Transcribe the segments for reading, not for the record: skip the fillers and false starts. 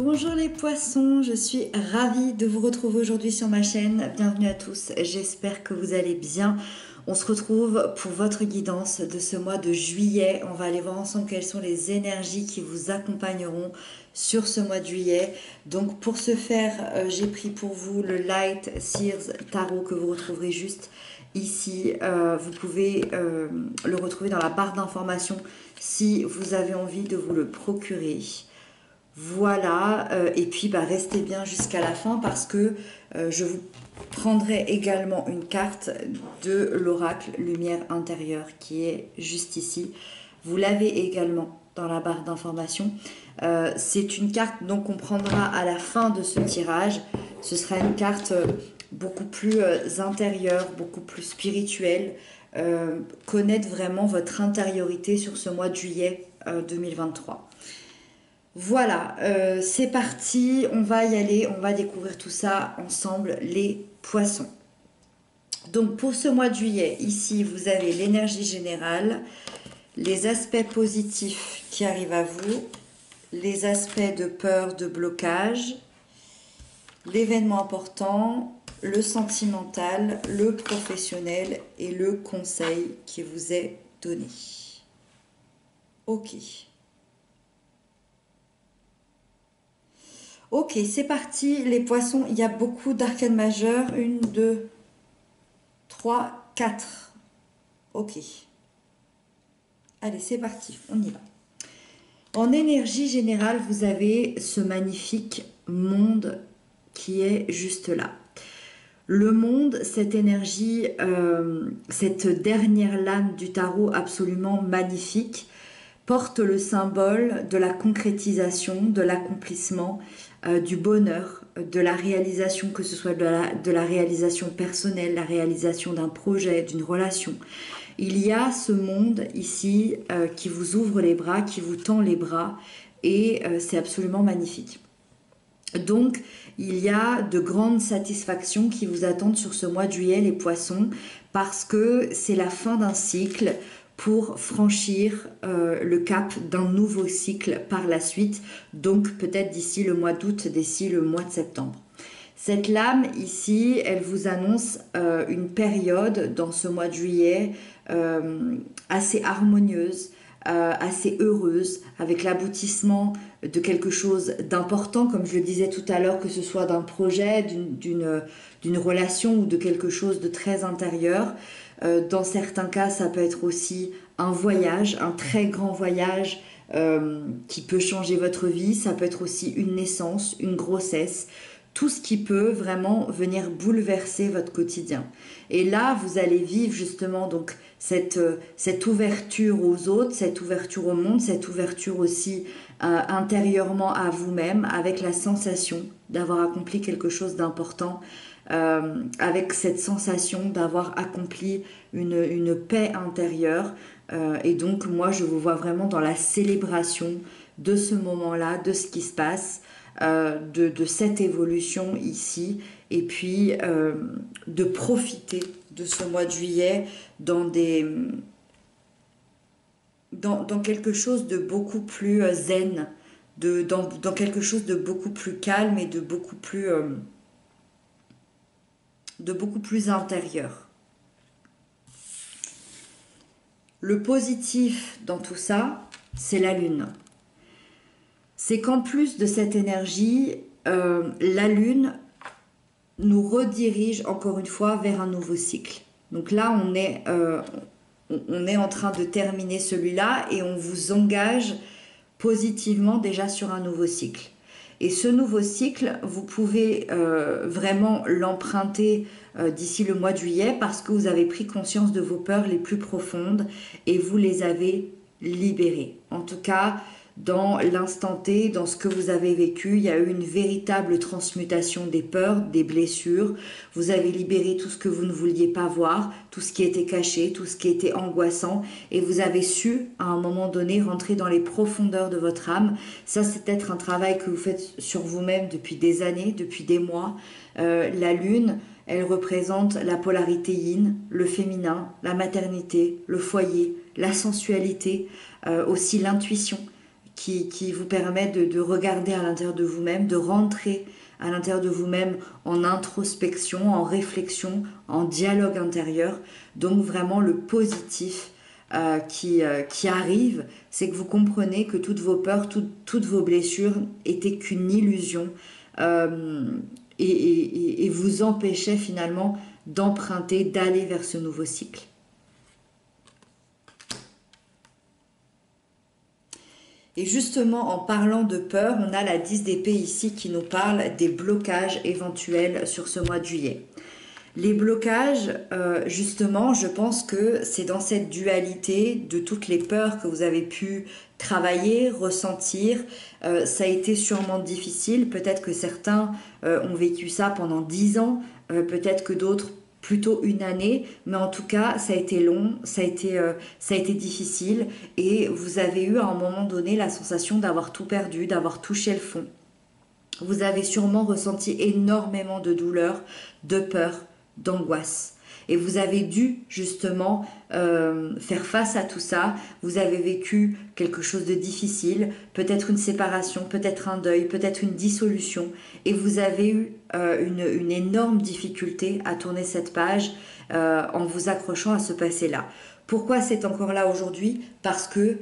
Bonjour les poissons, je suis ravie de vous retrouver aujourd'hui sur ma chaîne. Bienvenue à tous, j'espère que vous allez bien. On se retrouve pour votre guidance de ce mois de juillet. On va aller voir ensemble quelles sont les énergies qui vous accompagneront sur ce mois de juillet. Donc pour ce faire, j'ai pris pour vous le Light Seers Tarot que vous retrouverez juste ici. Vous pouvez le retrouver dans la barre d'informations si vous avez envie de vous le procurer. Voilà, et puis restez bien jusqu'à la fin parce que je vous prendrai également une carte de l'oracle Lumière intérieure qui est juste ici. Vous l'avez également dans la barre d'information. C'est une carte donc qu'on prendra à la fin de ce tirage. Ce sera une carte beaucoup plus intérieure, beaucoup plus spirituelle. Connaître vraiment votre intériorité sur ce mois de juillet 2023. Voilà, c'est parti, on va y aller, on va découvrir tout ça ensemble, les poissons. Donc pour ce mois de juillet, ici vous avez l'énergie générale, les aspects positifs qui arrivent à vous, les aspects de peur, de blocage, l'événement important, le sentimental, le professionnel et le conseil qui vous est donné. Ok. Ok, c'est parti, les poissons, il y a beaucoup d'arcanes majeures. 1, 2, 3, 4. Ok. Allez, c'est parti, on y va. En énergie générale, vous avez ce magnifique monde qui est juste là. Le monde, cette énergie, cette dernière lame du tarot absolument magnifique, porte le symbole de la concrétisation, de l'accomplissement, du bonheur, de la réalisation, que ce soit de la réalisation personnelle, la réalisation d'un projet, d'une relation. Il y a ce monde ici qui vous ouvre les bras, qui vous tend les bras et c'est absolument magnifique. Donc, il y a de grandes satisfactions qui vous attendent sur ce mois de juillet, les poissons, parce que c'est la fin d'un cycle pour franchir le cap d'un nouveau cycle par la suite, donc peut-être d'ici le mois d'août, d'ici le mois de septembre. Cette lame ici, elle vous annonce une période dans ce mois de juillet assez harmonieuse, assez heureuse, avec l'aboutissement de quelque chose d'important, comme je le disais tout à l'heure, que ce soit d'un projet, d'une relation ou de quelque chose de très intérieur. Dans certains cas, ça peut être aussi un voyage, un très grand voyage qui peut changer votre vie. Ça peut être aussi une naissance, une grossesse, tout ce qui peut vraiment venir bouleverser votre quotidien. Et là, vous allez vivre justement donc cette ouverture aux autres, cette ouverture au monde, cette ouverture aussi intérieurement à vous-même, avec la sensation d'avoir accompli quelque chose d'important, avec cette sensation d'avoir accompli une paix intérieure. Et donc moi, je vous vois vraiment dans la célébration de ce moment-là, de ce qui se passe, de cette évolution ici, et puis de profiter de ce mois de juillet dans quelque chose de beaucoup plus zen, dans quelque chose de beaucoup plus calme et de beaucoup plus intérieur. Le positif dans tout ça, c'est la lune. C'est qu'en plus de cette énergie, la lune nous redirige encore une fois vers un nouveau cycle. Donc là, on est en train de terminer celui-là et on vous engage positivement déjà sur un nouveau cycle. Et ce nouveau cycle, vous pouvez vraiment l'emprunter d'ici le mois de juillet parce que vous avez pris conscience de vos peurs les plus profondes et vous les avez libérées. En tout cas, dans l'instant T, dans ce que vous avez vécu, il y a eu une véritable transmutation des peurs, des blessures. Vous avez libéré tout ce que vous ne vouliez pas voir, tout ce qui était caché, tout ce qui était angoissant, et vous avez su, à un moment donné, rentrer dans les profondeurs de votre âme. Ça, c'est peut-être un travail que vous faites sur vous-même depuis des années, depuis des mois. La lune, elle représente la polarité yin, le féminin, la maternité, le foyer, la sensualité, aussi l'intuition, qui vous permet de regarder à l'intérieur de vous-même, de rentrer à l'intérieur de vous-même en introspection, en réflexion, en dialogue intérieur. Donc vraiment le positif qui arrive, c'est que vous comprenez que toutes vos peurs, toutes vos blessures étaient qu'une illusion et vous empêchaient finalement d'emprunter, d'aller vers ce nouveau cycle. Et justement, en parlant de peur, on a la 10 d'épée ici qui nous parle des blocages éventuels sur ce mois de juillet. Les blocages, justement, je pense que c'est dans cette dualité de toutes les peurs que vous avez pu travailler, ressentir. Ça a été sûrement difficile. Peut-être que certains ont vécu ça pendant 10 ans, peut-être que d'autres plutôt une année, mais en tout cas, ça a été long, ça a été difficile, et vous avez eu à un moment donné la sensation d'avoir tout perdu, d'avoir touché le fond. Vous avez sûrement ressenti énormément de douleur, de peur, d'angoisse. Et vous avez dû justement faire face à tout ça. Vous avez vécu quelque chose de difficile, peut-être une séparation, peut-être un deuil, peut-être une dissolution. Et vous avez eu une énorme difficulté à tourner cette page en vous accrochant à ce passé-là. Pourquoi c'est encore là aujourd'hui? Parce que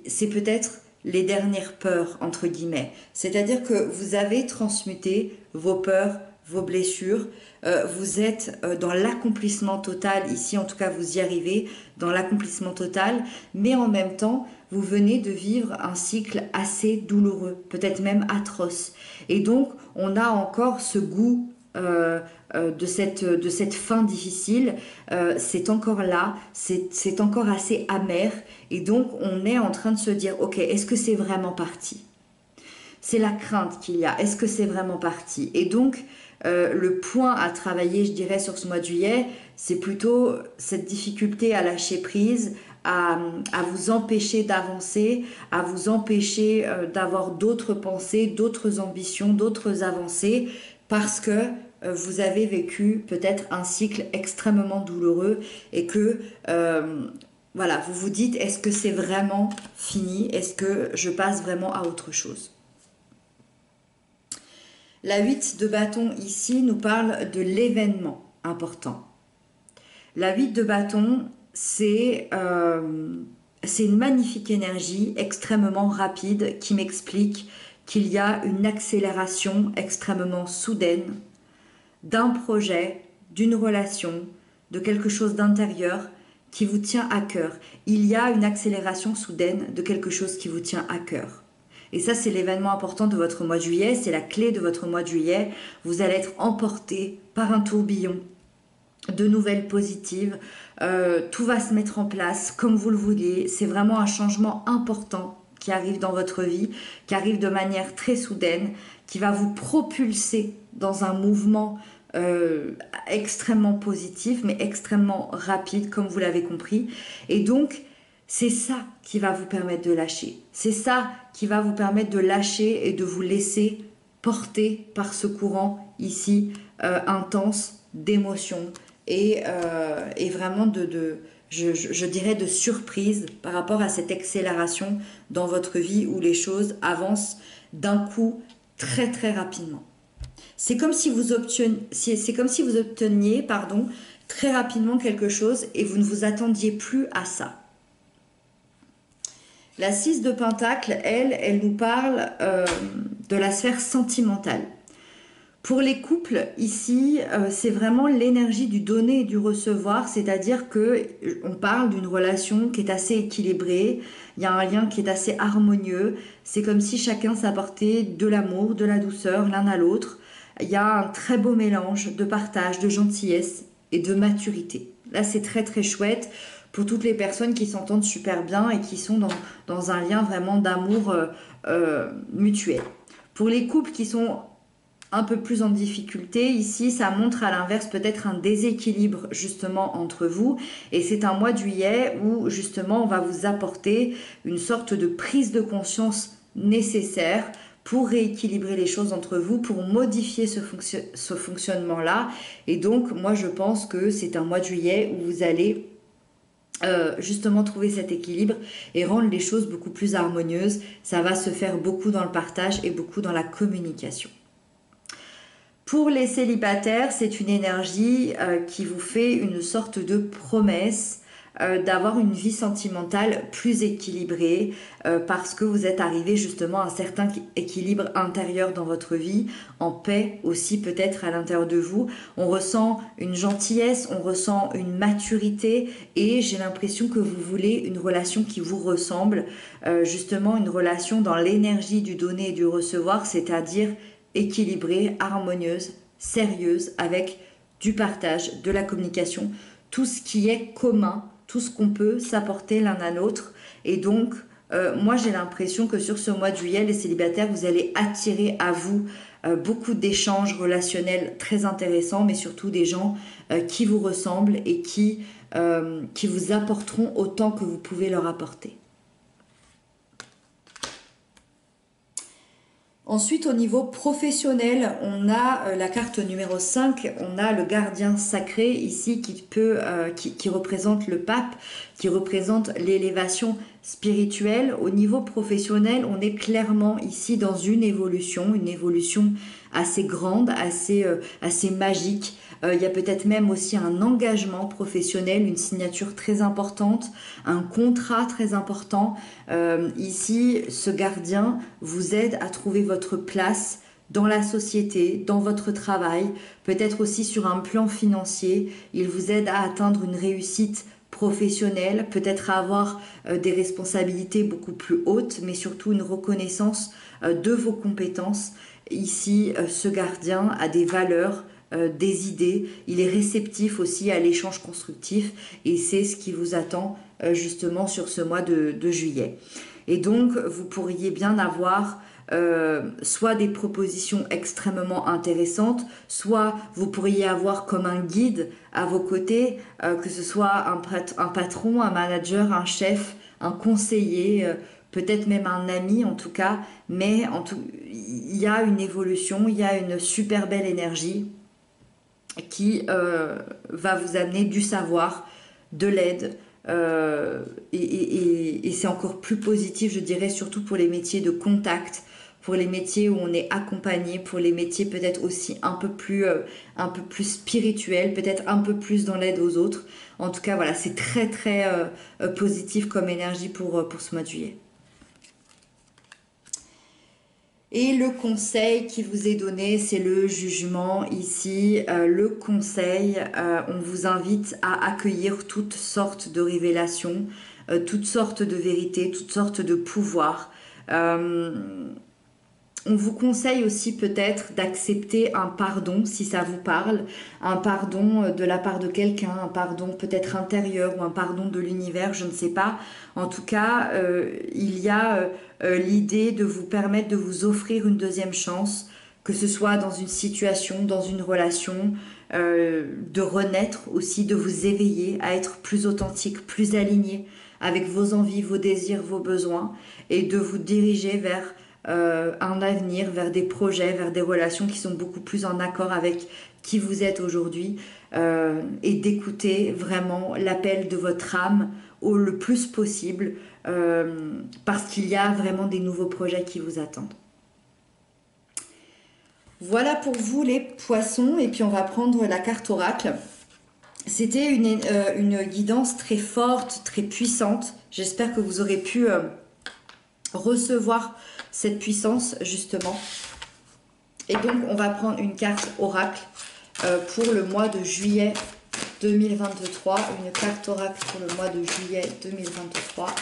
c'est peut-être les dernières peurs, entre guillemets. C'est-à-dire que vous avez transmuté vos peurs, vos blessures, vous êtes dans l'accomplissement total, ici en tout cas vous y arrivez, dans l'accomplissement total, mais en même temps, vous venez de vivre un cycle assez douloureux, peut-être même atroce. Et donc, on a encore ce goût de cette fin difficile, c'est encore là, c'est encore assez amer, et donc on est en train de se dire, ok, est-ce que c'est vraiment parti? C'est la crainte qu'il y a, est-ce que c'est vraiment parti? Et donc, le point à travailler, je dirais, sur ce mois de juillet, c'est plutôt cette difficulté à lâcher prise, à vous empêcher d'avancer, à vous empêcher d'avoir d'autres pensées, d'autres ambitions, d'autres avancées, parce que vous avez vécu peut-être un cycle extrêmement douloureux et que voilà, vous vous dites, est-ce que c'est vraiment fini? Est-ce que je passe vraiment à autre chose? La 8 de bâton ici nous parle de l'événement important. La 8 de bâton, c'est une magnifique énergie extrêmement rapide qui m'explique qu'il y a une accélération extrêmement soudaine d'un projet, d'une relation, de quelque chose d'intérieur qui vous tient à cœur. Il y a une accélération soudaine de quelque chose qui vous tient à cœur. Et ça, c'est l'événement important de votre mois de juillet, c'est la clé de votre mois de juillet. Vous allez être emporté par un tourbillon de nouvelles positives. Tout va se mettre en place comme vous le vouliez. C'est vraiment un changement important qui arrive dans votre vie, qui arrive de manière très soudaine, qui va vous propulser dans un mouvement extrêmement positif, mais extrêmement rapide, comme vous l'avez compris. Et donc, c'est ça qui va vous permettre de lâcher. C'est ça qui va vous permettre de lâcher et de vous laisser porter par ce courant ici intense d'émotions et vraiment je dirais de surprise par rapport à cette accélération dans votre vie où les choses avancent d'un coup très très rapidement. C'est comme si vous obteniez très rapidement quelque chose et vous ne vous attendiez plus à ça. La 6 de Pentacle, elle nous parle de la sphère sentimentale. Pour les couples, ici, c'est vraiment l'énergie du donner et du recevoir, c'est-à-dire qu'on parle d'une relation qui est assez équilibrée, il y a un lien qui est assez harmonieux, c'est comme si chacun s'apportait de l'amour, de la douceur l'un à l'autre. Il y a un très beau mélange de partage, de gentillesse et de maturité. Là, c'est très très chouette pour toutes les personnes qui s'entendent super bien et qui sont dans un lien vraiment d'amour mutuel. Pour les couples qui sont un peu plus en difficulté, ici, ça montre à l'inverse peut-être un déséquilibre justement entre vous. Et c'est un mois de juillet où justement on va vous apporter une sorte de prise de conscience nécessaire pour rééquilibrer les choses entre vous, pour modifier ce fonctionnement-là. Et donc, moi, je pense que c'est un mois de juillet où vous allez justement trouver cet équilibre et rendre les choses beaucoup plus harmonieuses. Ça va se faire beaucoup dans le partage et beaucoup dans la communication. Pour les célibataires, c'est une énergie qui vous fait une sorte de promesse d'avoir une vie sentimentale plus équilibrée parce que vous êtes arrivé justement à un certain équilibre intérieur dans votre vie, en paix aussi peut-être à l'intérieur de vous. On ressent une gentillesse, on ressent une maturité et j'ai l'impression que vous voulez une relation qui vous ressemble, justement une relation dans l'énergie du donner et du recevoir, c'est-à-dire équilibrée, harmonieuse, sérieuse, avec du partage, de la communication, tout ce qui est commun, tout ce qu'on peut s'apporter l'un à l'autre. Et donc, moi j'ai l'impression que sur ce mois de juillet, les célibataires, vous allez attirer à vous beaucoup d'échanges relationnels très intéressants, mais surtout des gens qui vous ressemblent et qui vous apporteront autant que vous pouvez leur apporter. Ensuite, au niveau professionnel, on a la carte numéro 5, on a le gardien sacré ici qui représente le pape, qui représente l'élévation spirituelle. Au niveau professionnel, on est clairement ici dans une évolution assez grande, assez magique. Il y a peut-être même aussi un engagement professionnel, une signature très importante, un contrat très important. Ici, ce gardien vous aide à trouver votre place dans la société, dans votre travail, peut-être aussi sur un plan financier. Il vous aide à atteindre une réussite professionnelle, peut-être à avoir des responsabilités beaucoup plus hautes, mais surtout une reconnaissance de vos compétences. Ici, ce gardien a des valeurs, des idées, il est réceptif aussi à l'échange constructif et c'est ce qui vous attend justement sur ce mois de juillet. Et donc, vous pourriez bien avoir soit des propositions extrêmement intéressantes, soit vous pourriez avoir comme un guide à vos côtés, que ce soit un patron, un manager, un chef, un conseiller, peut-être même un ami en tout cas, mais il y a une évolution, il y a une super belle énergie qui va vous amener du savoir, de l'aide, et c'est encore plus positif, je dirais, surtout pour les métiers de contact, pour les métiers où on est accompagné, pour les métiers peut-être aussi un peu plus spirituels, peut-être un peu plus dans l'aide aux autres. En tout cas, voilà, c'est très très positif comme énergie pour ce mois de juillet. Et le conseil qui vous est donné, c'est le jugement ici. Le conseil, on vous invite à accueillir toutes sortes de révélations, toutes sortes de vérités, toutes sortes de pouvoirs. On vous conseille aussi peut-être d'accepter un pardon si ça vous parle, un pardon de la part de quelqu'un, un pardon peut-être intérieur ou un pardon de l'univers, je ne sais pas. En tout cas, il y a l'idée de vous permettre de vous offrir une deuxième chance, que ce soit dans une situation, dans une relation, de renaître aussi, de vous éveiller, à être plus authentique, plus aligné avec vos envies, vos désirs, vos besoins, et de vous diriger vers un avenir, vers des projets, vers des relations qui sont beaucoup plus en accord avec qui vous êtes aujourd'hui, et d'écouter vraiment l'appel de votre âme le plus possible, parce qu'il y a vraiment des nouveaux projets qui vous attendent. Voilà pour vous les poissons, et puis on va prendre la carte oracle. C'était une guidance très forte, très puissante. J'espère que vous aurez pu recevoir cette puissance justement. Et donc on va prendre une carte oracle pour le mois de juillet 2023. Une carte oracle pour le mois de juillet 2023.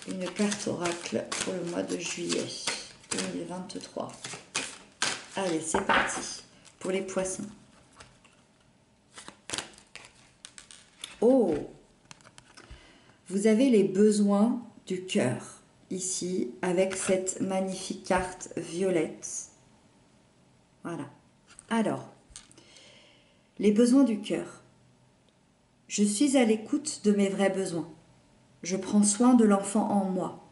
Une carte oracle pour le mois de juillet 2023. Allez, c'est parti pour les poissons. Oh, vous avez les besoins du cœur ici avec cette magnifique carte violette. Voilà. Alors, les besoins du cœur. Je suis à l'écoute de mes vrais besoins. Je prends soin de l'enfant en moi.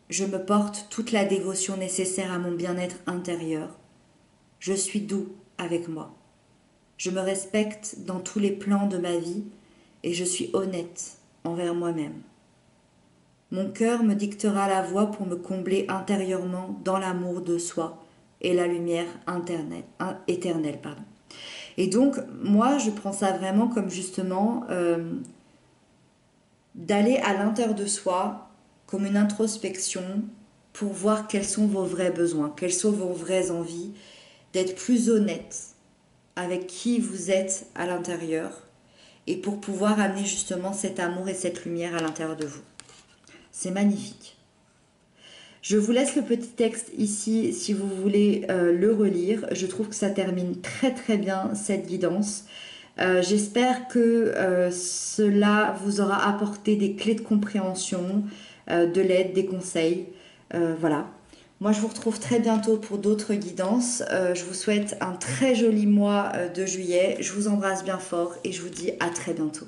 Je me porte toute la dévotion nécessaire à mon bien-être intérieur. Je suis doux avec moi. Je me respecte dans tous les plans de ma vie et je suis honnête envers moi-même. Mon cœur me dictera la voie pour me combler intérieurement dans l'amour de soi et la lumière éternelle. Pardon. Et donc, moi, je prends ça vraiment comme justement d'aller à l'intérieur de soi, comme une introspection, pour voir quels sont vos vrais besoins, quelles sont vos vraies envies, d'être plus honnête avec qui vous êtes à l'intérieur, et pour pouvoir amener justement cet amour et cette lumière à l'intérieur de vous. C'est magnifique. Je vous laisse le petit texte ici si vous voulez le relire. Je trouve que ça termine très très bien cette guidance. J'espère que cela vous aura apporté des clés de compréhension, de l'aide, des conseils. Voilà. Moi, je vous retrouve très bientôt pour d'autres guidances. Je vous souhaite un très joli mois de juillet. Je vous embrasse bien fort et je vous dis à très bientôt.